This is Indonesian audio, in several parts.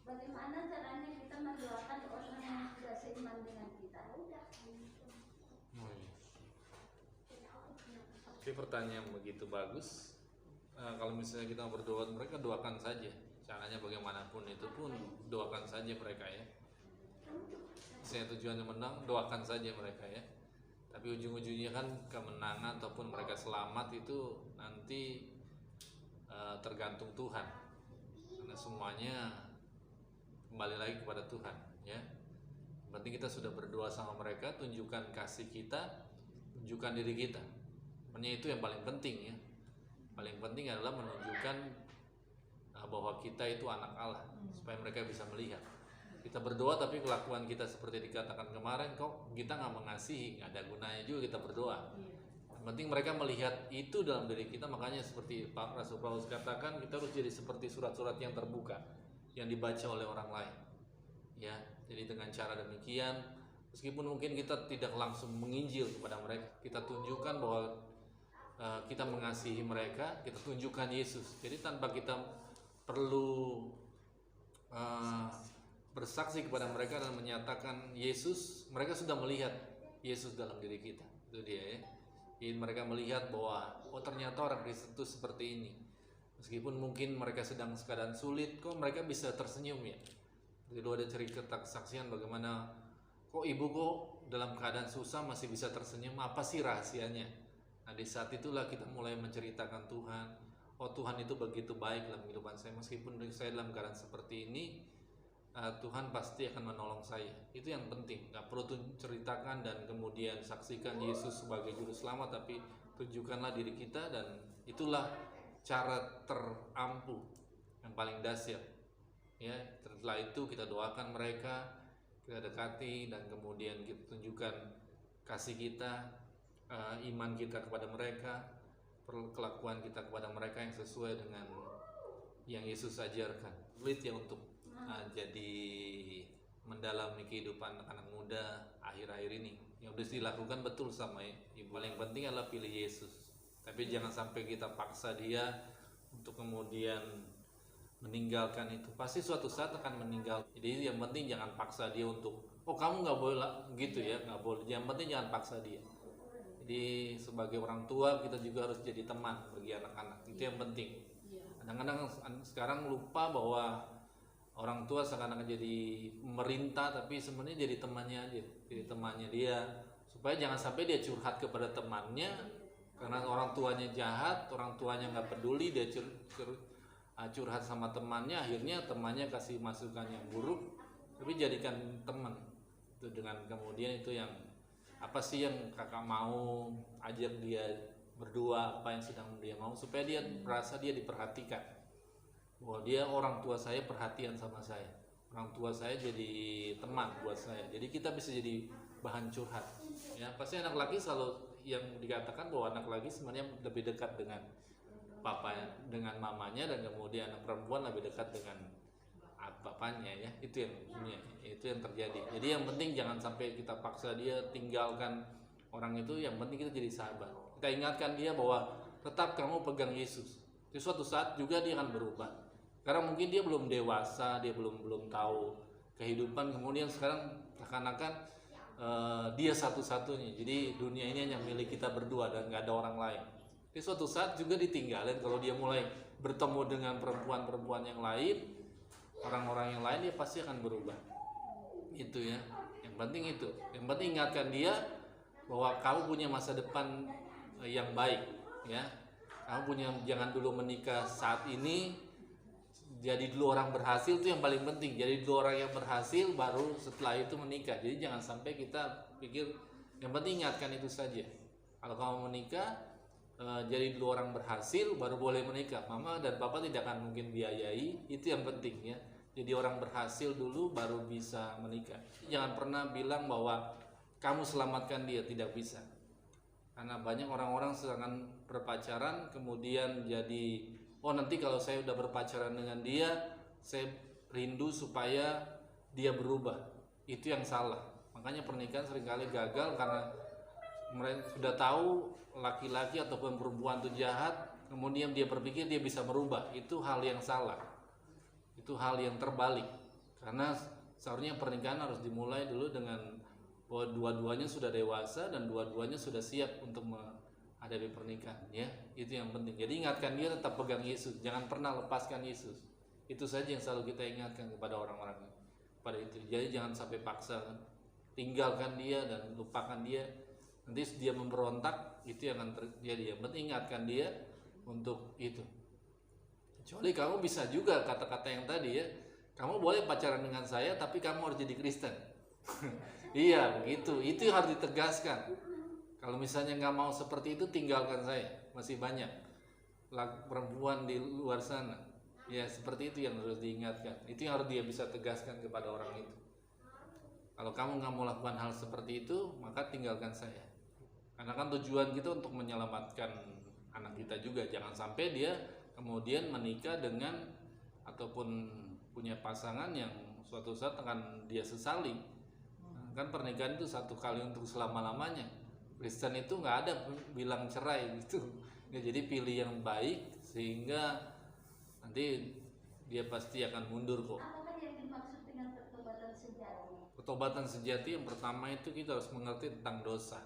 Bagaimana caranya kita mendoakan orang yang sudah seiman dengan kita? Udah. Ini pertanyaan begitu bagus. Kalau misalnya kita berdoa, mereka doakan saja. Caranya bagaimanapun itu pun doakan saja mereka ya. Misalnya tujuannya menang, doakan saja mereka ya. Tapi ujung-ujungnya kan kemenangan ataupun mereka selamat itu nanti tergantung Tuhan. Karena semuanya kembali lagi kepada Tuhan ya. Berarti kita sudah berdoa sama mereka, tunjukkan kasih kita, tunjukkan diri kita. Itu yang paling penting ya. Paling penting adalah menunjukkan bahwa kita itu anak Allah, supaya mereka bisa melihat. Kita berdoa tapi kelakuan kita seperti dikatakan kemarin, kok kita nggak mengasihi, nggak ada gunanya juga kita berdoa. Yang penting mereka melihat itu dalam diri kita. Makanya seperti Pak Rasul Paulus katakan, kita harus jadi seperti surat-surat yang terbuka, yang dibaca oleh orang lain ya. Jadi dengan cara demikian, meskipun mungkin kita tidak langsung menginjil kepada mereka, kita tunjukkan bahwa kita mengasihi mereka, kita tunjukkan Yesus. Jadi tanpa kita perlu bersaksi kepada mereka dan menyatakan Yesus, mereka sudah melihat Yesus dalam diri kita. Itu dia ya. Jadi mereka melihat bahwa ternyata orang Kristen itu seperti ini. Meskipun mungkin mereka sedang keadaan sulit, kok mereka bisa tersenyum ya. Dulu ada cerita kesaksian bagaimana kok ibu kok dalam keadaan susah masih bisa tersenyum, apa sih rahasianya? Nah di saat itulah kita mulai menceritakan Tuhan. Oh Tuhan itu begitu baik dalam kehidupan saya. Meskipun saya dalam keadaan seperti ini, Tuhan pasti akan menolong saya. Itu yang penting. Gak perlu ceritakan dan kemudian saksikan Yesus sebagai juru selamat, tapi tunjukkanlah diri kita. Dan itulah cara terampuh yang paling dahsyat ya. Setelah itu kita doakan mereka, kita dekati, dan kemudian kita tunjukkan kasih kita, iman kita kepada mereka, kelakuan kita kepada mereka yang sesuai dengan yang Yesus ajarkan. Sulit ya untuk jadi mendalami kehidupan anak muda akhir-akhir ini. Yang harus dilakukan betul sama ibu. Paling penting adalah pilih Yesus. Tapi jangan sampai kita paksa dia untuk kemudian meninggalkan itu. Pasti suatu saat akan meninggal. Jadi yang penting jangan paksa dia untuk, oh kamu nggak boleh gitu ya, nggak boleh. Yang penting jangan paksa dia. Jadi sebagai orang tua kita juga harus jadi teman bagi anak-anak. Itu yang penting. Kadang-kadang sekarang lupa bahwa orang tua seakan-akan jadi pemerintah, tapi sebenarnya jadi temannya aja. Jadi temannya dia, supaya jangan sampai dia curhat kepada temannya karena orang tuanya jahat, orang tuanya nggak peduli, dia curhat sama temannya, akhirnya temannya kasih masukan yang buruk, tapi jadikan teman. Itu dengan kemudian itu yang apa sih yang kakak mau, ajak dia berdua apa yang sedang dia mau, supaya dia merasa dia diperhatikan, bahwa dia orang tua saya perhatian sama saya, orang tua saya jadi teman buat saya. Jadi kita bisa jadi bahan curhat ya. Pasti anak laki selalu yang dikatakan bahwa anak laki sebenarnya lebih dekat dengan papanya, dengan mamanya, dan kemudian anak perempuan lebih dekat dengan bapaknya ya. Itu yang terjadi. Jadi yang penting jangan sampai kita paksa dia tinggalkan orang itu. Yang penting kita jadi sahabat, kita ingatkan dia bahwa tetap kamu pegang Yesus. Di suatu saat juga dia akan berubah, karena mungkin dia belum dewasa, dia belum tahu kehidupan. Kemudian sekarang seakan-akan dia satu-satunya, jadi dunia ini hanya milik kita berdua dan nggak ada orang lain. Di suatu saat juga ditinggalin. Kalau dia mulai bertemu dengan perempuan-perempuan yang lain, orang-orang yang lain, dia pasti akan berubah. Itu ya. Yang penting itu. Yang penting ingatkan dia bahwa kamu punya masa depan yang baik ya. Kamu jangan dulu menikah saat ini. Jadi dulu orang berhasil, itu yang paling penting. Jadi dulu orang yang berhasil, baru setelah itu menikah. Jadi jangan sampai kita pikir, yang penting ingatkan itu saja. Kalau kamu menikah, jadi dulu orang berhasil baru boleh menikah. Mama dan papa tidak akan mungkin biayai. Itu yang penting ya. Jadi orang berhasil dulu baru bisa menikah. Jangan pernah bilang bahwa kamu selamatkan dia, tidak bisa. Karena banyak orang-orang sedang berpacaran kemudian jadi, oh nanti kalau saya udah berpacaran dengan dia, saya rindu supaya dia berubah. Itu yang salah. Makanya pernikahan seringkali gagal karena mereka sudah tahu laki-laki ataupun perempuan itu jahat, kemudian dia berpikir dia bisa merubah. Itu hal yang salah, itu hal yang terbalik Karena seharusnya pernikahan harus dimulai dulu dengan bahwa dua-duanya sudah dewasa dan dua-duanya sudah siap untuk menghadapi pernikahan, ya. Itu yang penting. Jadi ingatkan dia tetap pegang Yesus, jangan pernah lepaskan Yesus. Itu saja yang selalu kita ingatkan kepada orang-orang pada itu. Jadi jangan sampai paksa, kan? Tinggalkan dia dan lupakan dia. Nanti dia memberontak, itu yang akan terjadi. Yang penting ingatkan dia untuk itu. Kecuali kamu bisa juga kata-kata yang tadi, ya, kamu boleh pacaran dengan saya tapi kamu harus jadi Kristen. Iya begitu, itu harus ditegaskan. Kalau misalnya nggak mau seperti itu, tinggalkan saya. Masih banyak perempuan di luar sana, ya seperti itu yang harus diingatkan. Itu yang harus dia bisa tegaskan kepada orang itu. Kalau kamu nggak mau lakukan hal seperti itu, maka tinggalkan saya. Karena kan tujuan kita untuk menyelamatkan anak kita juga. Jangan sampai dia kemudian menikah dengan ataupun punya pasangan yang suatu saat akan dia sesali. Kan pernikahan itu satu kali untuk selama-lamanya. Kristen itu nggak ada bilang cerai gitu. Ya, jadi pilih yang baik sehingga nanti dia pasti akan mundur kok. Apakah yang dimaksud dengan pertobatan sejati? Pertobatan sejati yang pertama itu kita harus mengerti tentang dosa.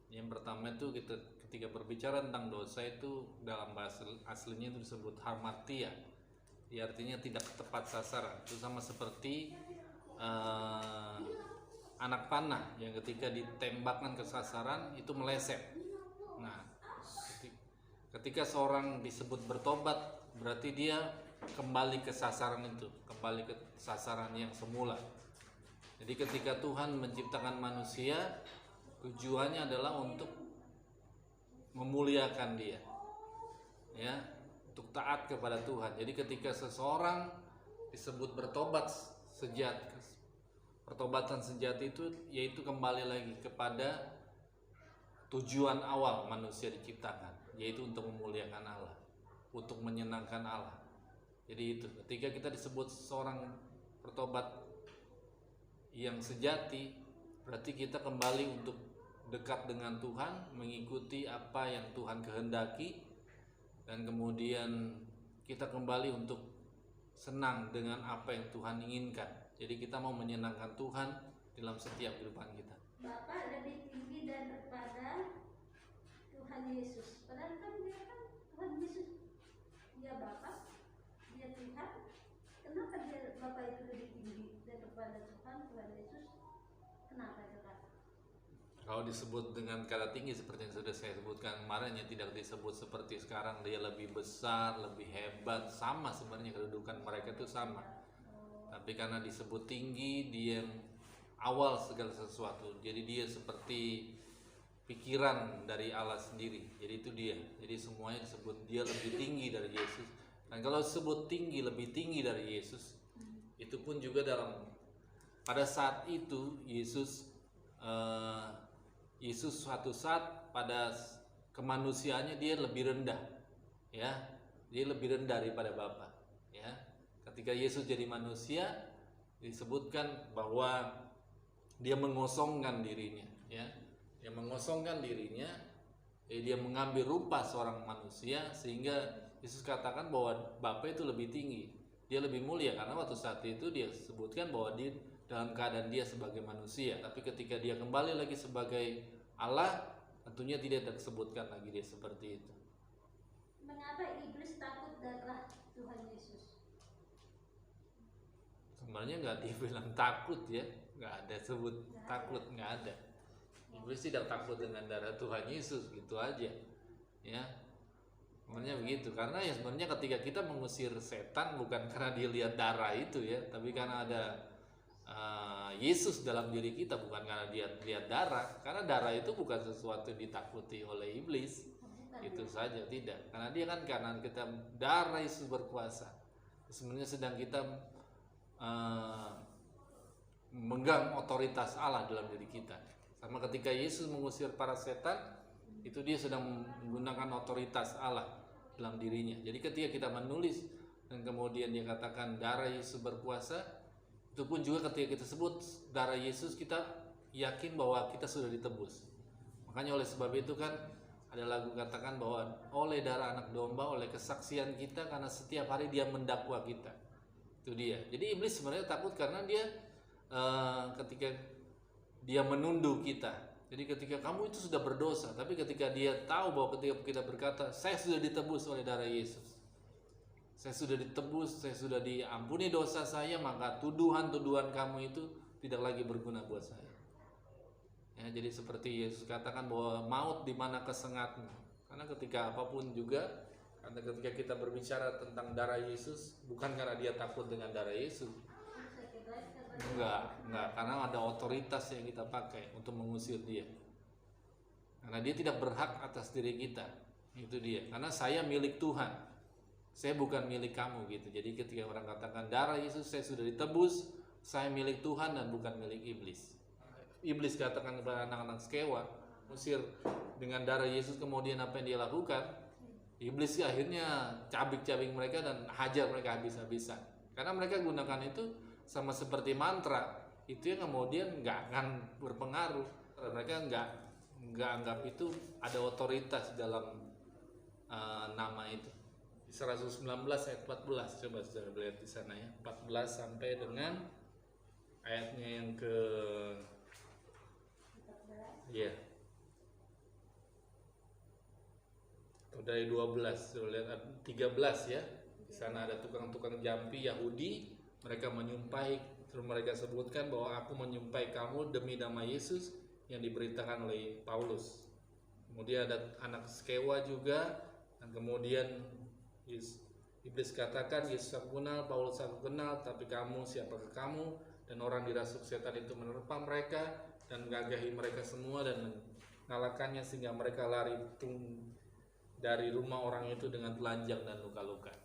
Yang pertama itu kita ketika berbicara tentang dosa itu dalam bahasa aslinya itu disebut hamartia. Ya, artinya tidak tepat sasaran. Itu sama seperti anak panah yang ketika ditembakkan ke sasaran itu meleset. Nah, ketika seorang disebut bertobat, berarti dia kembali ke sasaran itu, kembali ke sasaran yang semula. Jadi ketika Tuhan menciptakan manusia, tujuannya adalah untuk memuliakan dia, ya, untuk taat kepada Tuhan. Jadi ketika seseorang disebut bertobat sejati, pertobatan sejati itu yaitu kembali lagi kepada tujuan awal manusia diciptakan, yaitu untuk memuliakan Allah, untuk menyenangkan Allah. Jadi itu ketika kita disebut seorang bertobat yang sejati, berarti kita kembali untuk dekat dengan Tuhan, mengikuti apa yang Tuhan kehendaki, dan kemudian kita kembali untuk senang dengan apa yang Tuhan inginkan. Jadi kita mau menyenangkan Tuhan dalam setiap kehidupan kita. Bapak lebih tinggi daripada Tuhan Yesus. Padahal kan dia kan Tuhan Yesus. Dia Bapak, dia Tuhan. Kenapa dia Bapak itu lebih tinggi daripada Tuhan Yesus? Kenapa itu Pak? Kalau disebut dengan kata tinggi seperti yang sudah saya sebutkan kemarin, yang tidak disebut seperti sekarang dia lebih besar, lebih hebat, sama sebenarnya kedudukan mereka itu sama. Tapi karena disebut tinggi, dia awal segala sesuatu. Jadi dia seperti pikiran dari Allah sendiri. Jadi itu dia. Jadi semuanya disebut dia lebih tinggi dari Yesus. Dan kalau disebut tinggi, lebih tinggi dari Yesus, itu pun juga pada saat itu Yesus suatu saat pada kemanusiaannya dia lebih rendah, ya, dia lebih rendah daripada Bapa, ya. Ketika Yesus jadi manusia, disebutkan bahwa dia mengosongkan dirinya, ya, dia mengosongkan dirinya, dia mengambil rupa seorang manusia sehingga Yesus katakan bahwa Bapa itu lebih tinggi, dia lebih mulia karena waktu saat itu dia sebutkan bahwa dia dalam keadaan dia sebagai manusia, tapi ketika dia kembali lagi sebagai Allah, tentunya tidak disebutkan lagi dia seperti itu. Mengapa iblis takut darah Tuhan Yesus? Sebenarnya nggak dibilang takut, ya, nggak ada sebut takut, nggak ada. Iblis tidak takut dengan darah Tuhan Yesus, gitu aja, ya. Sebenarnya begitu, karena ya sebenarnya ketika kita mengusir setan bukan karena dia lihat darah itu, ya, tapi karena ada Yesus dalam diri kita, bukan karena dia lihat darah. Karena darah itu bukan sesuatu ditakuti oleh iblis, itu saja, tidak. Karena dia kan kanan kita, darah Yesus berkuasa. Sebenarnya sedang kita memegang otoritas Allah dalam diri kita. Sama ketika Yesus mengusir para setan, itu dia sedang menggunakan otoritas Allah dalam dirinya. Jadi ketika kita menulis dan kemudian dia katakan darah Yesus berkuasa, itu pun juga ketika kita sebut darah Yesus, kita yakin bahwa kita sudah ditebus. Makanya oleh sebab itu kan ada lagu katakan bahwa oleh darah anak domba, oleh kesaksian kita, karena setiap hari dia mendakwa kita. Itu dia. Jadi iblis sebenarnya takut karena dia ketika dia menunduk kita. Jadi ketika kamu itu sudah berdosa, tapi ketika dia tahu bahwa ketika kita berkata, saya sudah ditebus oleh darah Yesus, saya sudah ditebus, saya sudah diampuni dosa saya, maka tuduhan-tuduhan kamu itu tidak lagi berguna buat saya. Ya, jadi seperti Yesus katakan bahwa maut di mana kesengatmu. Karena ketika apapun juga, karena ketika kita berbicara tentang darah Yesus, bukan karena dia takut dengan darah Yesus. Enggak, karena ada otoritas yang kita pakai untuk mengusir dia. Karena dia tidak berhak atas diri kita. Itu dia. Karena saya milik Tuhan. Saya bukan milik kamu gitu. Jadi ketika orang katakan darah Yesus saya sudah ditebus, saya milik Tuhan dan bukan milik iblis. Iblis katakan kepada anak-anak Skewa, usir dengan darah Yesus, kemudian apa yang dia lakukan? Iblis akhirnya cabik-cabik mereka dan hajar mereka habis-habisan. Karena mereka gunakan itu sama seperti mantra, itu yang kemudian nggak akan berpengaruh. Mereka nggak anggap itu ada otoritas dalam nama itu. 119 ayat 14, coba saudara lihat di sana ya, 14 sampai dengan ayatnya yang ke ya. Atau dari 12, saudara lihat 13 ya. Di sana ada tukang-tukang jampi Yahudi, mereka menyumpahi, terus mereka sebutkan bahwa aku menyumpahi kamu demi nama Yesus yang diberitakan oleh Paulus. Kemudian ada anak Skewa juga, dan kemudian iblis katakan, Yesus aku kenal, Paulus aku kenal, tapi kamu siapakah kamu? Dan orang dirasuk setan itu menerpa mereka dan menggagahi mereka semua dan mengalahkannya sehingga mereka lari dari rumah orang itu dengan telanjang dan luka-luka.